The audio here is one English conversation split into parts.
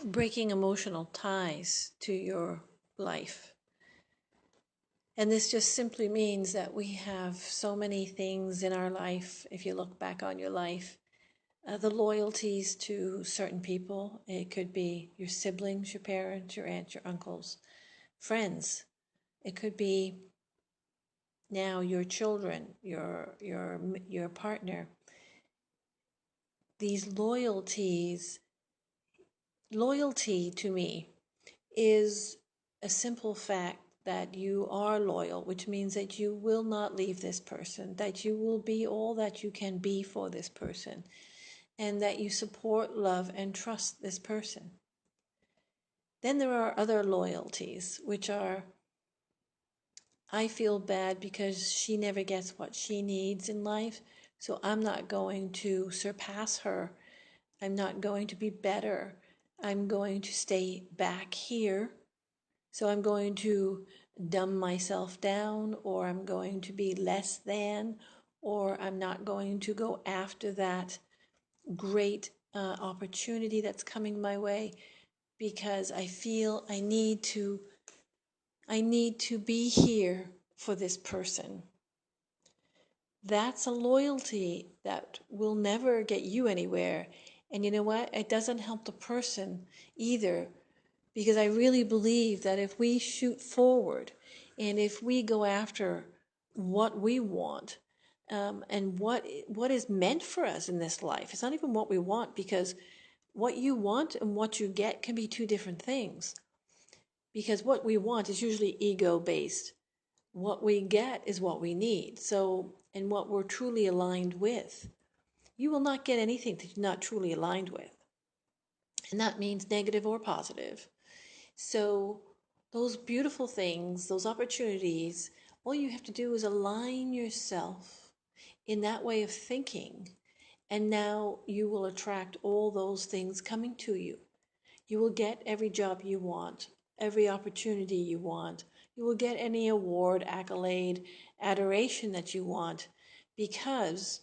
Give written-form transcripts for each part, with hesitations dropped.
breaking emotional ties to your life. And this just simply means that we have so many things in our life, if you look back on your life, the loyalties to certain people. It could be your siblings, your parents, your aunts, your uncles, friends. It could be now your children, your partner. These loyalties, loyalty to me is a simple fact that you are loyal, which means that you will not leave this person, that you will be all that you can be for this person, and that you support, love, and trust this person. Then there are other loyalties, which are, I feel bad because she never gets what she needs in life, so I'm not going to surpass her. I'm not going to be better. I'm going to stay back here. So I'm going to dumb myself down, or I'm going to be less than, or I'm not going to go after that great opportunity that's coming my way because I feel I need to be here for this person. That's a loyalty that will never get you anywhere. And you know what? It doesn't help the person either, because I really believe that if we shoot forward and if we go after what we want, and what is meant for us in this life, it's not even what we want, because what you want and what you get can be two different things. Because what we want is usually ego-based. What we get is what we need. So, and what we're truly aligned with. You will not get anything that you're not truly aligned with. And that means negative or positive. So those beautiful things, those opportunities, all you have to do is align yourself in that way of thinking. And now you will attract all those things coming to you. You will get every job you want, every opportunity you want. You will get any award, accolade, adoration that you want, because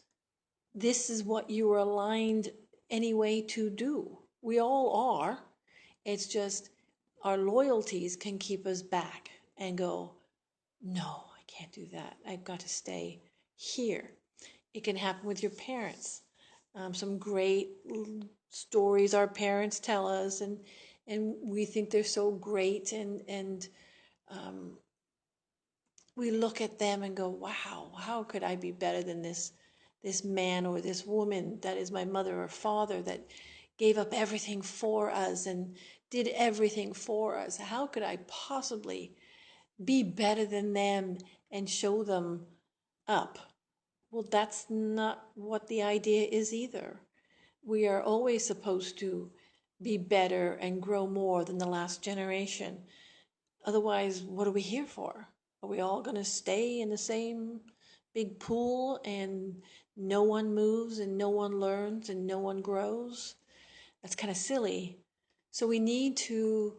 this is what you are aligned anyway to do. We all are. It's just our loyalties can keep us back and go, no, I can't do that. I've got to stay here. It can happen with your parents. Some great stories our parents tell us, and we think they're so great, and we look at them and go, wow, how could I be better than this man or this woman that is my mother or father, that gave up everything for us and did everything for us? How could I possibly be better than them and show them up? Well, that's not what the idea is either. We are always supposed to be better and grow more than the last generation. Otherwise, what are we here for? Are we all going to stay in the same big pool and no one moves and no one learns and no one grows? That's kind of silly. So we need to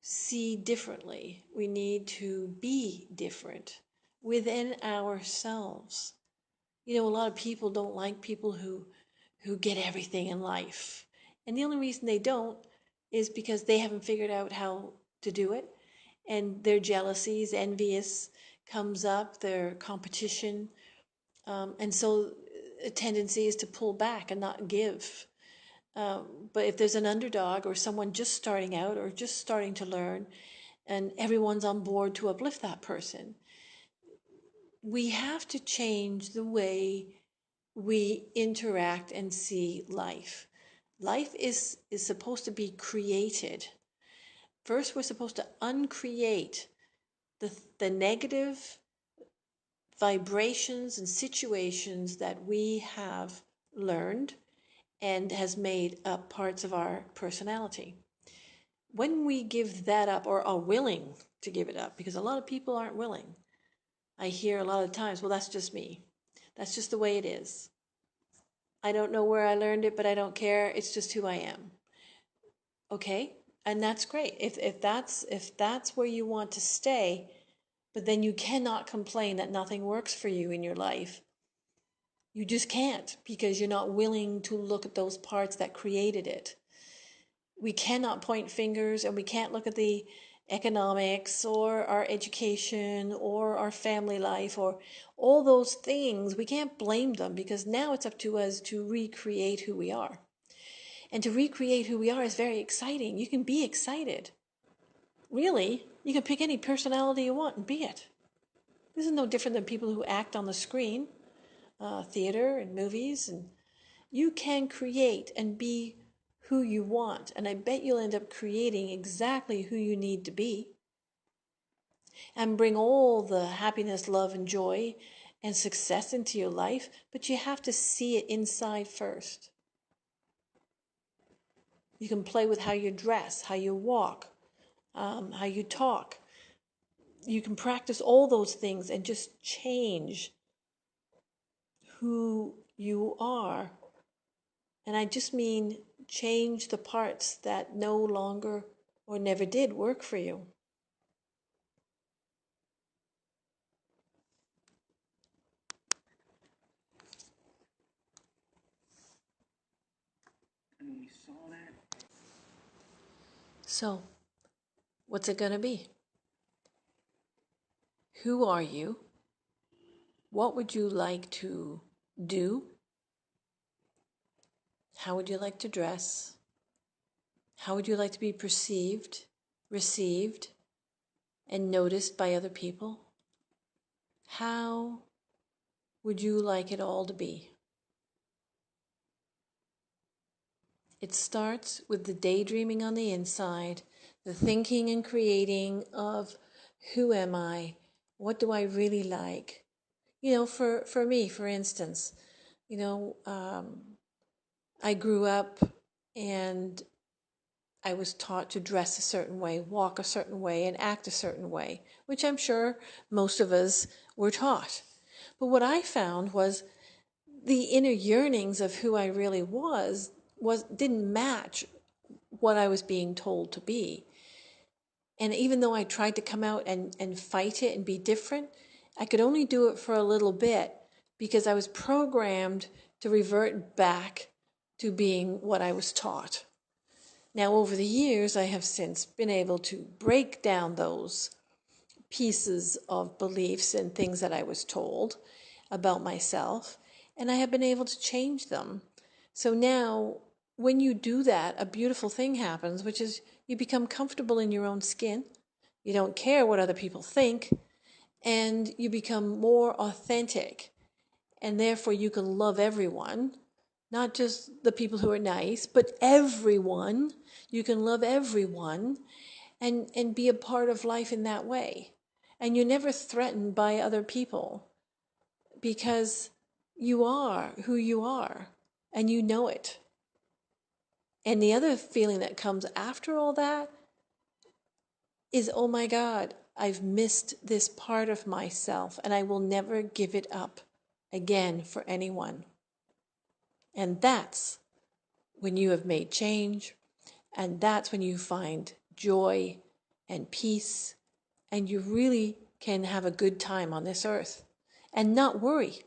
see differently. We need to be different within ourselves. You know, a lot of people don't like people who get everything in life. And the only reason they don't is because they haven't figured out how to do it. And their jealousies, envious comes up, their competition. And so a tendency is to pull back and not give. But if there's an underdog or someone just starting out or just starting to learn, and everyone's on board to uplift that person, we have to change the way we interact and see life. Life is supposed to be created. First, we're supposed to uncreate the negative vibrations and situations that we have learned and has made up parts of our personality. When we give that up, or are willing to give it up, because a lot of people aren't willing. I hear a lot of times, well, that's just me. That's just the way it is. I don't know where I learned it, but I don't care. It's just who I am. Okay, and that's great. If that's where you want to stay, but then you cannot complain that nothing works for you in your life. You just can't, because you're not willing to look at those parts that created it. We cannot point fingers, and we can't look at the economics or our education or our family life or all those things. We can't blame them, because now it's up to us to recreate who we are. And to recreate who we are is very exciting. You can be excited. Really, you can pick any personality you want and be it. This is no different than people who act on the screen, theater and movies. And you can create and be who you want. And I bet you'll end up creating exactly who you need to be and bring all the happiness, love, and joy and success into your life. But you have to see it inside first. You can play with how you dress, how you walk, how you talk. You can practice all those things and just change who you are. And I just mean change the parts that no longer or never did work for you. And when we saw that. So, what's it going to be? Who are you? What would you like to do? How would you like to dress? How would you like to be perceived, received, and noticed by other people? How would you like it all to be? It starts with the daydreaming on the inside, the thinking and creating of who am I? What do I really like? For me, for instance, I grew up and I was taught to dress a certain way, walk a certain way, and act a certain way, which I'm sure most of us were taught. But what I found was the inner yearnings of who I really was didn't match what I was being told to be. And even though I tried to come out and fight it and be different, I could only do it for a little bit because I was programmed to revert back to being what I was taught. Now, over the years, I have since been able to break down those pieces of beliefs and things that I was told about myself, and I have been able to change them. So now, when you do that, a beautiful thing happens, which is you become comfortable in your own skin. You don't care what other people think, and you become more authentic. And therefore, you can love everyone, not just the people who are nice, but everyone. You can love everyone and be a part of life in that way. And you're never threatened by other people because you are who you are and you know it. And the other feeling that comes after all that is, oh my God, I've missed this part of myself and I will never give it up again for anyone. And that's when you have made change, and that's when you find joy and peace, and you really can have a good time on this earth and not worry,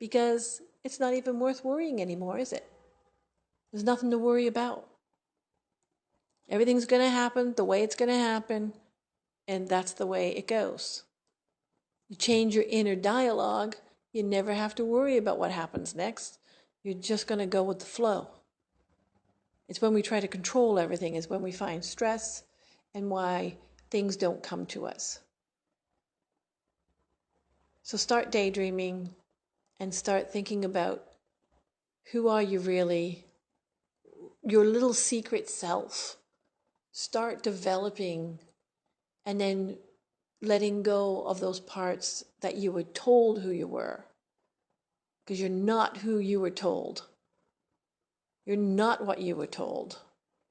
because it's not even worth worrying anymore, is it? There's nothing to worry about. Everything's going to happen the way it's going to happen, and that's the way it goes. You change your inner dialogue, you never have to worry about what happens next. You're just going to go with the flow. It's when we try to control everything is when we find stress and why things don't come to us. So start daydreaming and start thinking about who are you really, your little secret self. Start developing and then letting go of those parts that you were told who you were, because you're not who you were told. You're not what you were told.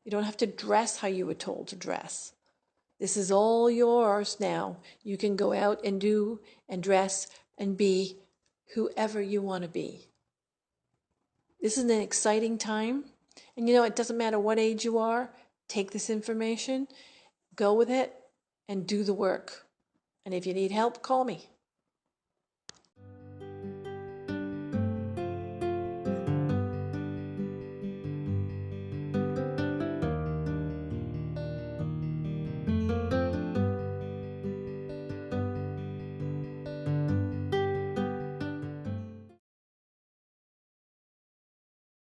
You don't have to dress how you were told to dress. This is all yours now. You can go out and do and dress and be whoever you want to be. This is an exciting time. And it doesn't matter what age you are. Take this information, go with it, and do the work. And if you need help, call me.